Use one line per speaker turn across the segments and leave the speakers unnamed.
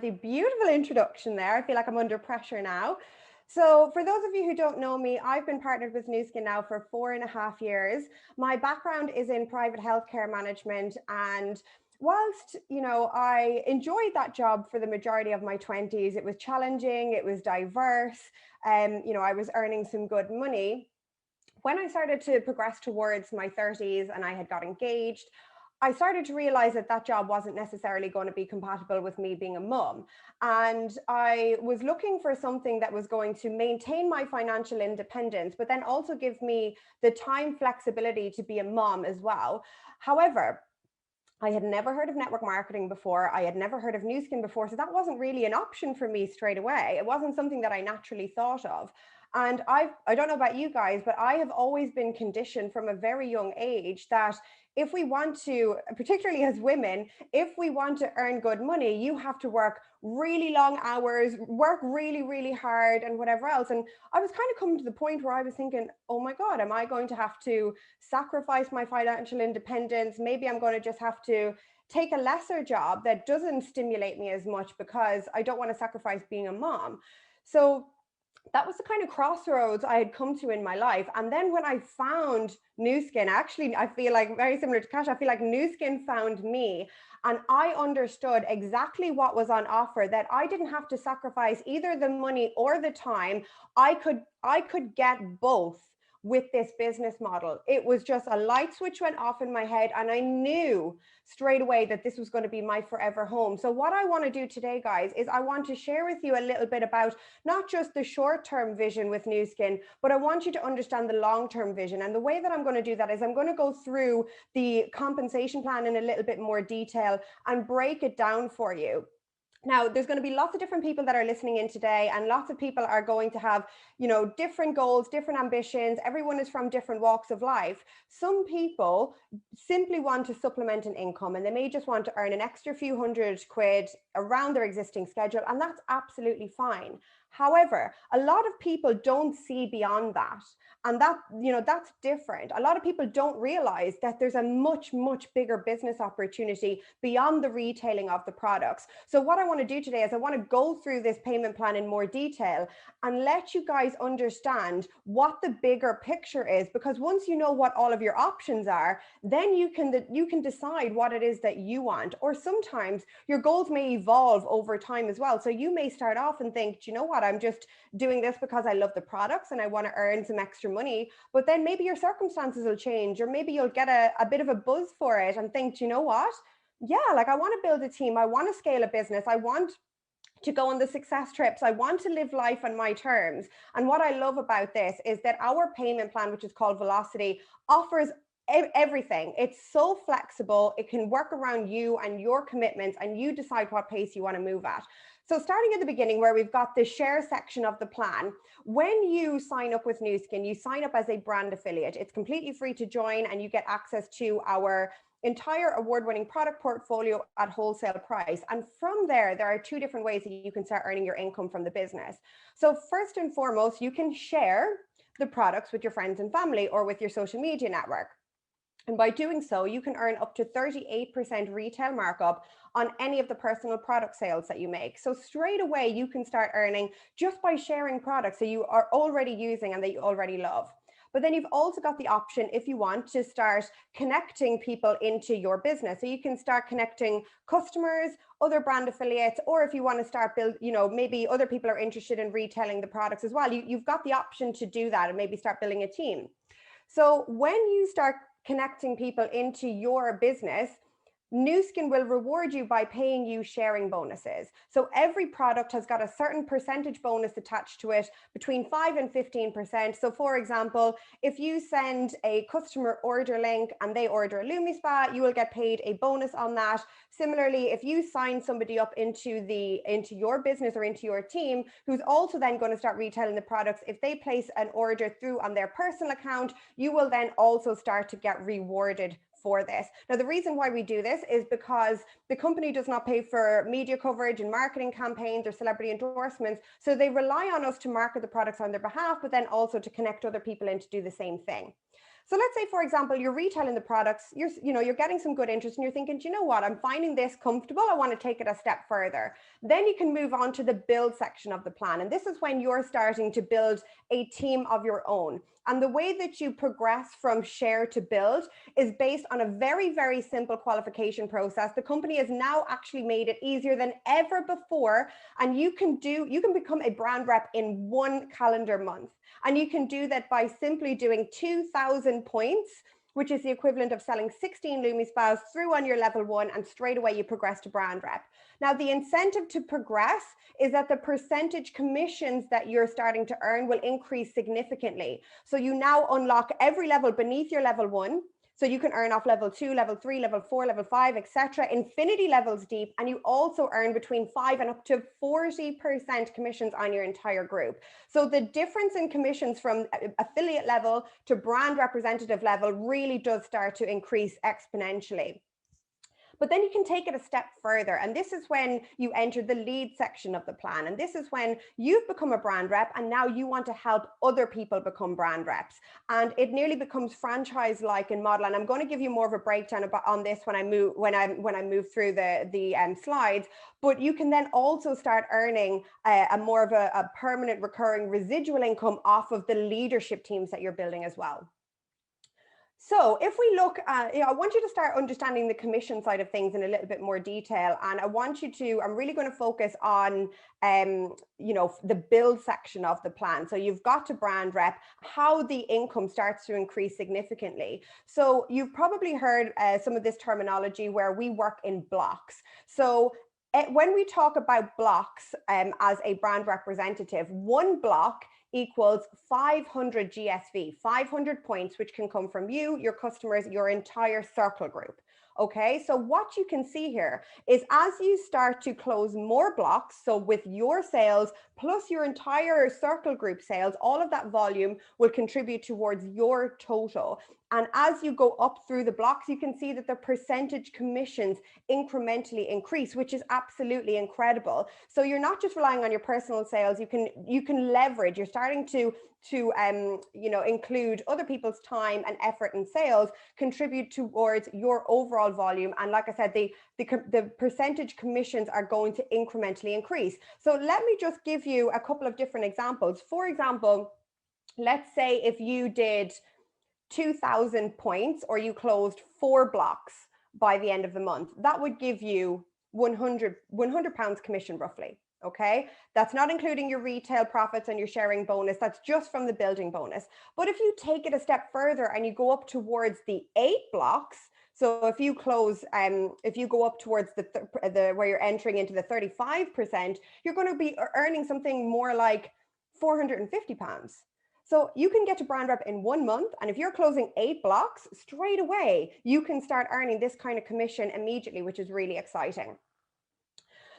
The beautiful introduction there. I feel like I'm under pressure now. So for those of you who don't know me, I've been partnered with Nu Skin now for 4.5 years. My background is in private healthcare management, and whilst, I enjoyed that job for the majority of my 20s, it was challenging, it was diverse, and, I was earning some good money. When I started to progress towards my 30s and I had got engaged, I started to realize that that job wasn't necessarily going to be compatible with me being a mum. And I was looking for something that was going to maintain my financial independence, but then also give me the time flexibility to be a mom as well. However, I had never heard of network marketing before. I had never heard of Nu Skin before. So that wasn't really an option for me straight away. It wasn't something that I naturally thought of. And I don't know about you guys, but I have always been conditioned from a very young age that if we want to, particularly as women, if we want to earn good money, you have to work really long hours, work really, really hard, and whatever else. And I was kind of coming to the point where I was thinking, oh my God, am I going to have to sacrifice my financial independence? Maybe I'm going to just have to take a lesser job that doesn't stimulate me as much because I don't want to sacrifice being a mom. So that was the kind of crossroads I had come to in my life. And then when I found Nu Skin, actually, I feel like very similar to Kash, I feel like Nu Skin found me, and I understood exactly what was on offer, that I didn't have to sacrifice either the money or the time. I could get both with this business model. It was just a light switch went off in my head, and I knew straight away that this was going to be my forever home. So what I want to do today, guys, is I want to share with you a little bit about not just the short-term vision with Nu Skin, but I want you to understand the long-term vision. And the way that I'm going to do that is I'm going to go through the compensation plan in a little bit more detail and break it down for you. Now, there's going to be lots of different people that are listening in today, and lots of people are going to have, different goals, different ambitions. Everyone is from different walks of life. Some people simply want to supplement an income, and they may just want to earn an extra few £100 around their existing schedule, and that's absolutely fine. However, a lot of people don't see beyond that. And that's different. A lot of people don't realize that there's a much, much bigger business opportunity beyond the retailing of the products. So what I want to do today is I want to go through this payment plan in more detail and let you guys understand what the bigger picture is, because once you know what all of your options are, then you can decide what it is that you want. Or sometimes your goals may evolve over time as well. So you may start off and think, do you know what, I'm just doing this because I love the products and I want to earn some extra money. But then maybe your circumstances will change, or maybe you'll get a bit of a buzz for it and think, do you know what? Yeah, like I want to build a team. I want to scale a business. I want to go on the success trips. I want to live life on my terms. And what I love about this is that our payment plan, which is called Velocity, offers everything. It's so flexible. It can work around you and your commitments, and you decide what pace you want to move at. So starting at the beginning, where we've got the share section of the plan, when you sign up with Nu Skin, you sign up as a brand affiliate. It's completely free to join, and you get access to our entire award-winning product portfolio at wholesale price. And from there are two different ways that you can start earning your income from the business. So first and foremost, you can share the products with your friends and family or with your social media network. And by doing so, you can earn up to 38% retail markup on any of the personal product sales that you make. So straight away, you can start earning just by sharing products that you are already using and that you already love. But then you've also got the option, if you want, to start connecting people into your business. So you can start connecting customers, other brand affiliates, or if you want to start maybe other people are interested in retailing the products as well. You've got the option to do that and maybe start building a team. So when you start connecting people into your business, Nu Skin will reward you by paying you sharing bonuses. So every product has got a certain percentage bonus attached to it, between 5 and 15%. So for example, if you send a customer order link and they order a LumiSpa, you will get paid a bonus on that. Similarly, if you sign somebody up into your business or into your team, who's also then going to start retailing the products, if they place an order through on their personal account, you will then also start to get rewarded for this. Now, the reason why we do this is because the company does not pay for media coverage and marketing campaigns or celebrity endorsements. So they rely on us to market the products on their behalf, but then also to connect other people in to do the same thing. So let's say, for example, you're retailing the products, you're getting some good interest and you're thinking, do you know what, I'm finding this comfortable, I want to take it a step further. Then you can move on to the build section of the plan. And this is when you're starting to build a team of your own. And the way that you progress from share to build is based on a very, very simple qualification process. The company has now actually made it easier than ever before. And you can become a brand rep in 1 calendar month. And you can do that by simply doing 2,000 points, which is the equivalent of selling 16 Lumi Spas through on your level 1, and straight away you progress to brand rep. Now, the incentive to progress is that the percentage commissions that you're starting to earn will increase significantly. So you now unlock every level beneath your level 1. So you can earn off level 2, level 3, level 4, level 5, etc., infinity levels deep. And you also earn between 5 and up to 40% commissions on your entire group. So the difference in commissions from affiliate level to brand representative level really does start to increase exponentially. But then you can take it a step further. And this is when you enter the lead section of the plan. And this is when you've become a brand rep and now you want to help other people become brand reps. And it nearly becomes franchise-like in model. And I'm going to give you more of a breakdown on this when I move through the slides. But you can then also start earning a more of a permanent recurring residual income off of the leadership teams that you're building as well. So if we look at, I want you to start understanding the commission side of things in a little bit more detail. And I'm really going to focus on, the build section of the plan. So you've got to brand rep, how the income starts to increase significantly. So you've probably heard some of this terminology where we work in blocks. So when we talk about blocks as a brand representative, one block equals 500 GSV, 500 points, which can come from you, your customers, your entire circle group. Okay, so what you can see here is as you start to close more blocks, so with your sales plus your entire circle group sales, all of that volume will contribute towards your total. And as you go up through the blocks, you can see that the percentage commissions incrementally increase, which is absolutely incredible. So you're not just relying on your personal sales, you can leverage, you're starting to include other people's time and effort and sales, contribute towards your overall volume. And like I said, the percentage commissions are going to incrementally increase. So let me just give you a couple of different examples. For example, let's say if you did 2,000 points or you closed 4 blocks by the end of the month, that would give you 100 pounds commission roughly. Okay, that's not including your retail profits and your sharing bonus. That's just from the building bonus. But if you take it a step further and you go up towards the 8 blocks, so if you close, if you go up towards the where you're entering into the 35%, you're going to be earning something more like 450 pounds. So you can get to brand rep in 1 month. And if you're closing 8 blocks straight away, you can start earning this kind of commission immediately, which is really exciting.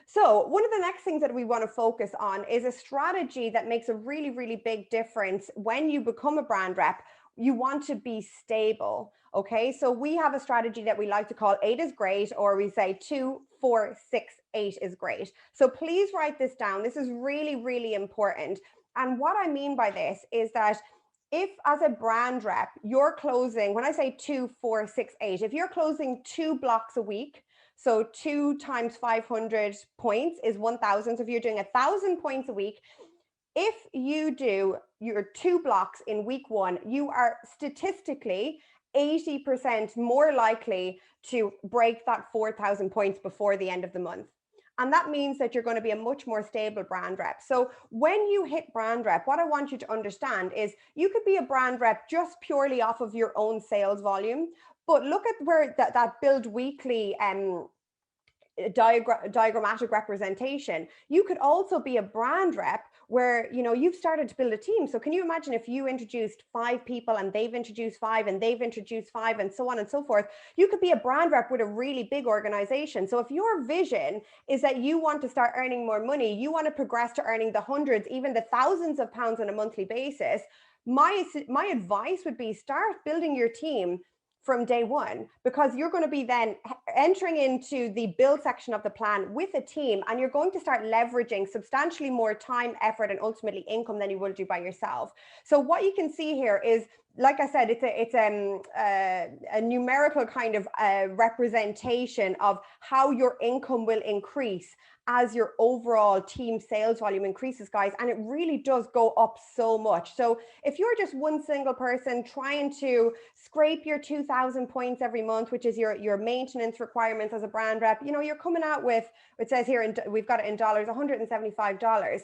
So one of the next things that we want to focus on is a strategy that makes a really, really big difference when you become a brand rep. You want to be stable. Okay, so we have a strategy that we like to call 8 is great, or we say 2, 4, 6, 8 is great. So please write this down. This is really, really important. And what I mean by this is that if as a brand rep, you're closing, when I say 2, 4, 6, 8, if you're closing 2 blocks a week, so 2 times 500 points is 1,000. So if you're doing 1,000 points a week, if you do your 2 blocks in week 1, you are statistically 80% more likely to break that 4,000 points before the end of the month. And that means that you're going to be a much more stable brand rep. So when you hit brand rep, what I want you to understand is you could be a brand rep just purely off of your own sales volume. But look at where that build weekly diagrammatic representation. You could also be a brand rep where you've started to build a team. So can you imagine if you introduced 5 people and they've introduced 5 and they've introduced 5 and so on and so forth? You could be a brand rep with a really big organization. So if your vision is that you want to start earning more money, you want to progress to earning the hundreds, even the thousands of pounds on a monthly basis, my advice would be start building your team from day one, because you're going to be then entering into the build section of the plan with a team, and you're going to start leveraging substantially more time, effort, and ultimately income than you will do by yourself. So what you can see here is like I said, it's a numerical kind of representation of how your income will increase as your overall team sales volume increases, guys. And it really does go up so much. So if you're just one single person trying to scrape your 2,000 points every month, which is your maintenance requirements as a brand rep, you know, you're coming out with, it says here, we've got it in dollars, $175.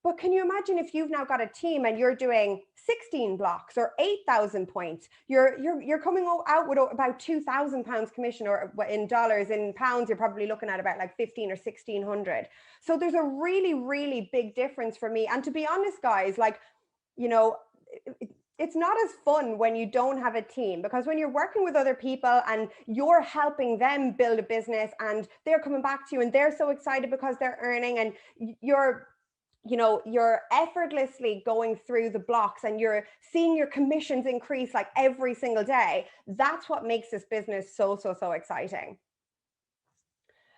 But can you imagine if you've now got a team and you're doing 16 blocks or 8,000 points, you're coming out with about £2,000 commission, or in dollars. In pounds, you're probably looking at about like 15 or 1,600. So there's a really, really big difference for me. And to be honest, guys, like, you know, it's not as fun when you don't have a team, because when you're working with other people and you're helping them build a business and they're coming back to you and they're so excited because they're earning, and you're effortlessly going through the blocks and you're seeing your commissions increase like every single day. That's what makes this business so exciting.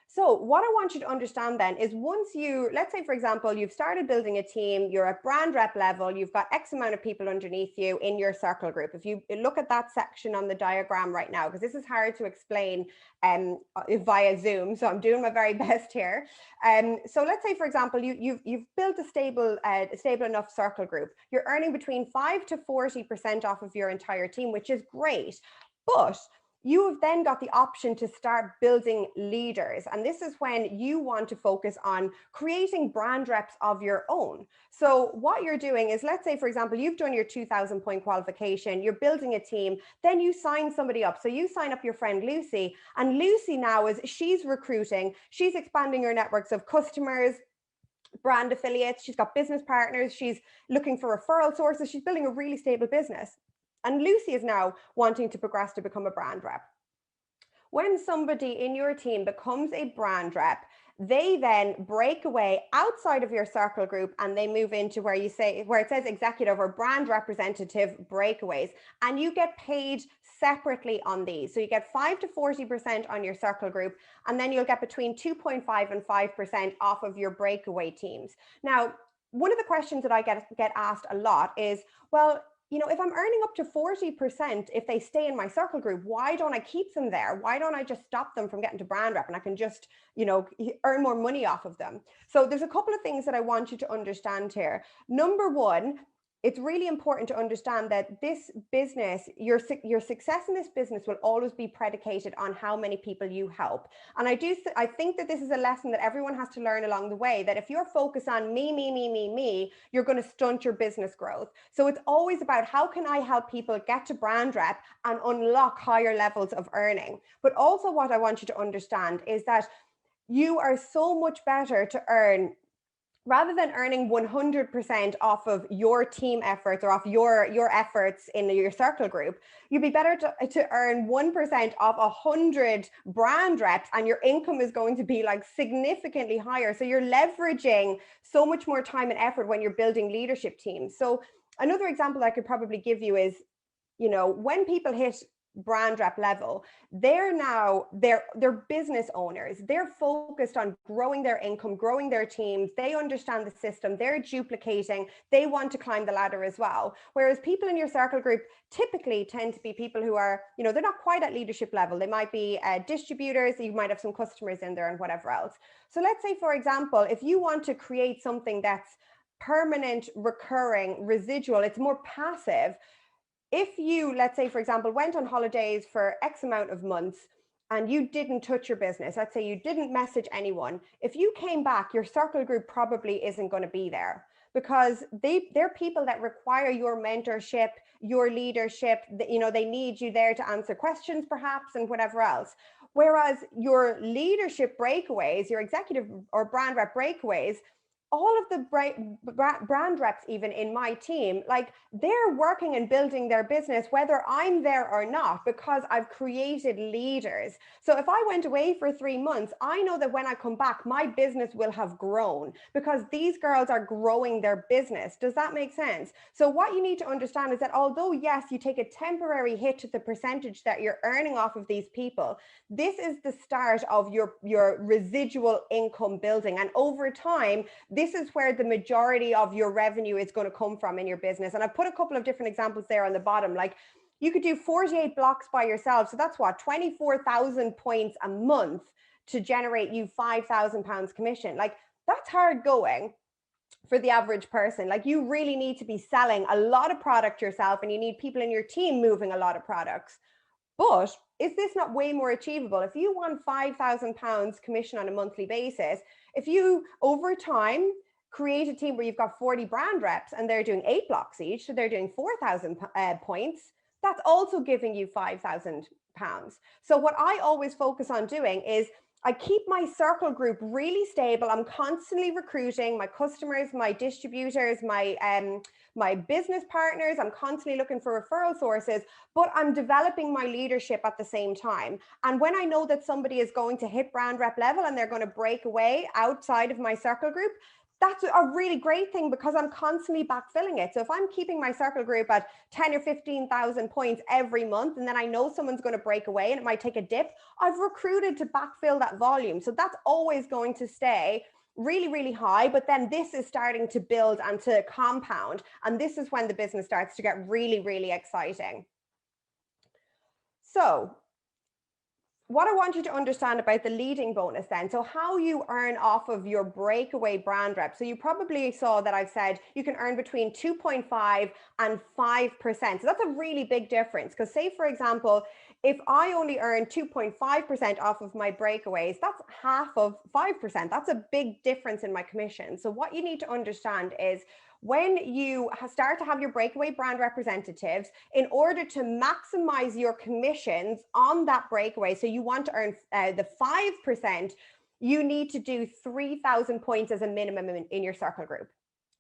So what I want you to understand then is, once you, let's say, for example, you've started building a team, you're at brand rep level, you've got X amount of people underneath you in your circle group. If you look at that section on the diagram right now, because this is hard to explain via Zoom, so I'm doing my very best here. So let's say, for example, you've built a stable enough circle group. You're earning between 5 to 40% off of your entire team, which is great. But you have then got the option to start building leaders. And this is when you want to focus on creating brand reps of your own. So what you're doing is, let's say, for example, you've done your 2,000 point qualification, you're building a team, then you sign somebody up. So you sign up your friend Lucy, and Lucy now she's recruiting, she's expanding her networks of customers, brand affiliates, she's got business partners, she's looking for referral sources, she's building a really stable business. And Lucy is now wanting to progress to become a brand rep. When somebody in your team becomes a brand rep, they then break away outside of your circle group and they move into where it says executive or brand representative breakaways, and you get paid separately on these. So you get 5 to 40% on your circle group, and then you'll get between 2.5 and 5% off of your breakaway teams. Now, one of the questions that I get asked a lot is, well, you know, if I'm earning up to 40% if they stay in my circle group, why don't I keep them there? Why don't I just stop them from getting to brand rep and I can just, you know, earn more money off of them? So there's a couple of things that I want you to understand here. Number one, it's really important to understand that this business, your success in this business will always be predicated on how many people you help. And I think that this is a lesson that everyone has to learn along the way, that if you're focused on me, you're going to stunt your business growth. So it's always about, how can I help people get to brand rep and unlock higher levels of earning? But also what I want you to understand is that you are so much better to earn, rather than earning 100% off of your team efforts or off your efforts in your circle group, you'd be better to earn 1% off 100 brand reps, and your income is going to be like significantly higher. So you're leveraging so much more time and effort when you're building leadership teams. So another example I could probably give you is, you know, when people hit brand rep level, they're business owners. They're focused on growing their income, growing their teams. They understand the system. They're duplicating. They want to climb the ladder as well. Whereas people in your circle group typically tend to be people who are, you know, they're not quite at leadership level. They might be distributors. You might have some customers in there and whatever else. So let's say, for example, if you want to create something that's permanent, recurring, residual, it's more passive. If you, let's say, for example, went on holidays for X amount of months and you didn't touch your business, let's say you didn't message anyone, if you came back, your circle group probably isn't going to be there, because they're people that require your mentorship, your leadership. You know, they need you there to answer questions perhaps and whatever else. Whereas your leadership breakaways, your executive or brand rep breakaways, all of the brand reps, even in my team, like, they're working and building their business whether I'm there or not, because I've created leaders. So if I went away for 3 months, I know that when I come back, my business will have grown because these girls are growing their business. Does that make sense? So what you need to understand is that although, yes, you take a temporary hit to the percentage that you're earning off of these people, this is the start of your residual income building. And over time, this is where the majority of your revenue is going to come from in your business. And I've put a couple of different examples there on the bottom. Like, you could do 48 blocks by yourself. So that's what, 24,000 points a month to generate you £5,000 commission. Like, that's hard going for the average person. Like, you really need to be selling a lot of product yourself, and you need people in your team moving a lot of products. But is this not way more achievable? If you want £5,000 commission on a monthly basis, if you over time create a team where you've got 40 brand reps and they're doing 8 blocks each, so they're doing 4,000 points, that's also giving you £5,000. So what I always focus on doing is I keep my circle group really stable. I'm constantly recruiting my customers, my distributors, my business partners. I'm constantly looking for referral sources, but I'm developing my leadership at the same time. And when I know that somebody is going to hit brand rep level and they're going to break away outside of my circle group, that's a really great thing, because I'm constantly backfilling it. So if I'm keeping my circle group at 10 or 15,000 points every month, and then I know someone's going to break away and it might take a dip, I've recruited to backfill that volume. So that's always going to stay really, really high. But then this is starting to build and to compound. And this is when the business starts to get really, really exciting. So what I want you to understand about the leading bonus then, so how you earn off of your breakaway brand rep. So you probably saw that I've said you can earn between 2.5 and 5%. So that's a really big difference, because say, for example, if I only earn 2.5% off of my breakaways, that's half of 5%. That's a big difference in my commission. So what you need to understand is, when you start to have your breakaway brand representatives, in order to maximize your commissions on that breakaway, so you want to earn the 5%, you need to do 3,000 points as a minimum in your circle group.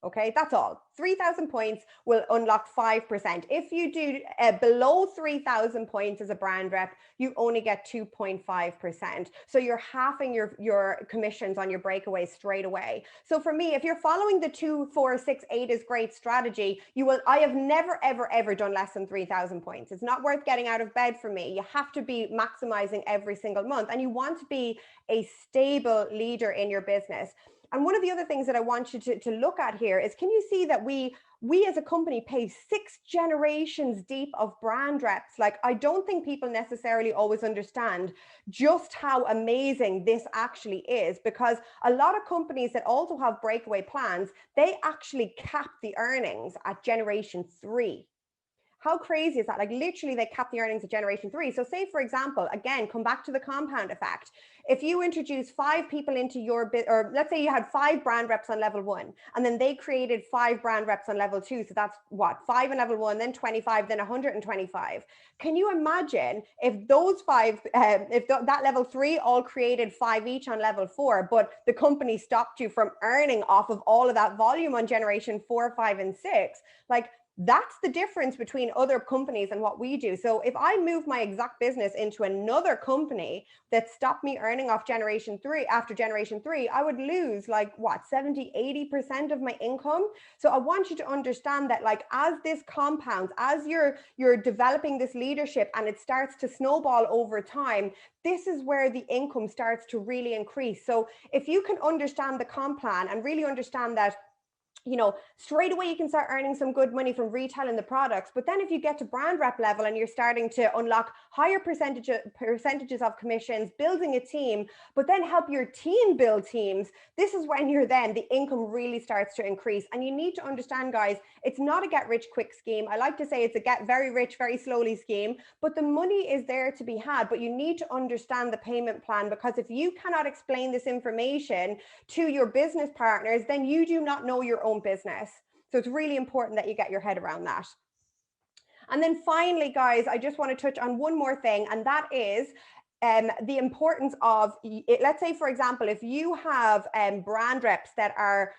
Okay, that's all. 3,000 points will unlock 5%. If you do below 3,000 points as a brand rep, you only get 2.5%. So you're halving your commissions on your breakaways straight away. So for me, if you're following the 2, 4, 6, 8 is great strategy, I have never, ever, ever done less than 3,000 points. It's not worth getting out of bed for me. You have to be maximizing every single month, and you want to be a stable leader in your business. And one of the other things that I want you to look at here is, can you see that we as a company pay 6 generations deep of brand reps? Like, I don't think people necessarily always understand just how amazing this actually is, because a lot of companies that also have breakaway plans, they actually cap the earnings at generation 3. How crazy is that? Like, literally they cap the earnings at generation 3. So say, for example, again, come back to the compound effect. If you introduce 5 people into your bit, or let's say you had 5 brand reps on level 1, and then they created 5 brand reps on level 2. So that's what, 5 on level 1, then 25, then 125. Can you imagine if those 5, that level 3 all created 5 each on level 4, but the company stopped you from earning off of all of that volume on generation 4, 5, and 6? Like, that's the difference between other companies and what we do. So if I move my exact business into another company that stopped me earning off generation 3, after generation 3, I would lose like what, 70, 80% of my income. So I want you to understand that, like, as this compounds, as you're developing this leadership and it starts to snowball over time, this is where the income starts to really increase. So if you can understand the comp plan and really understand that, you know, straight away you can start earning some good money from retailing the products. But then if you get to brand rep level and you're starting to unlock higher percentages of commissions, building a team, but then help your team build teams, this is when the income really starts to increase. And you need to understand, guys, it's not a get rich quick scheme. I like to say it's a get very rich very slowly scheme, but the money is there to be had. But you need to understand the payment plan, because if you cannot explain this information to your business partners, then you do not know your own business. So it's really important that you get your head around that. And then finally, guys, I just want to touch on one more thing, and that is the importance of, let's say, for example, if you have brand reps that are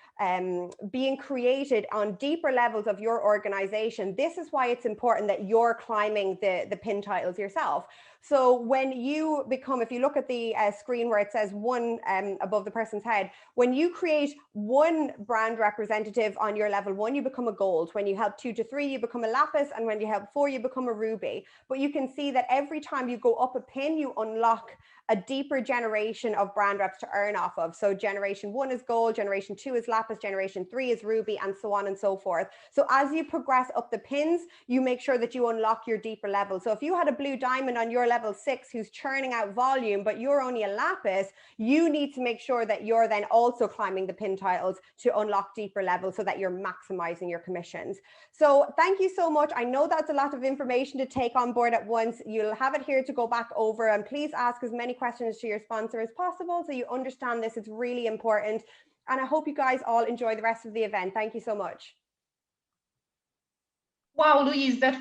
being created on deeper levels of your organization, this is why it's important that you're climbing the pin titles yourself. So when you become, if you look at the screen where it says 1 above the person's head, when you create 1 brand representative on your level 1, you become a gold. When you help 2 to 3, you become a lapis. And when you help 4, you become a ruby. But you can see that every time you go up a pin, you unlock a deeper generation of brand reps to earn off of. So generation 1 is gold, generation 2 is lapis, generation 3 is ruby, and so on and so forth. So as you progress up the pins, you make sure that you unlock your deeper level. So if you had a blue diamond on your level 6 who's churning out volume, but you're only a lapis, you need to make sure that you're then also climbing the pin titles to unlock deeper levels so that you're maximizing your commissions. So thank you so much. I know that's a lot of information to take on board at once. You'll have it here to go back over, and please ask as many questions to your sponsor as possible so you understand this. It's really important. And I hope you guys all enjoy the rest of the event. Thank you so much.
Wow, Louise, that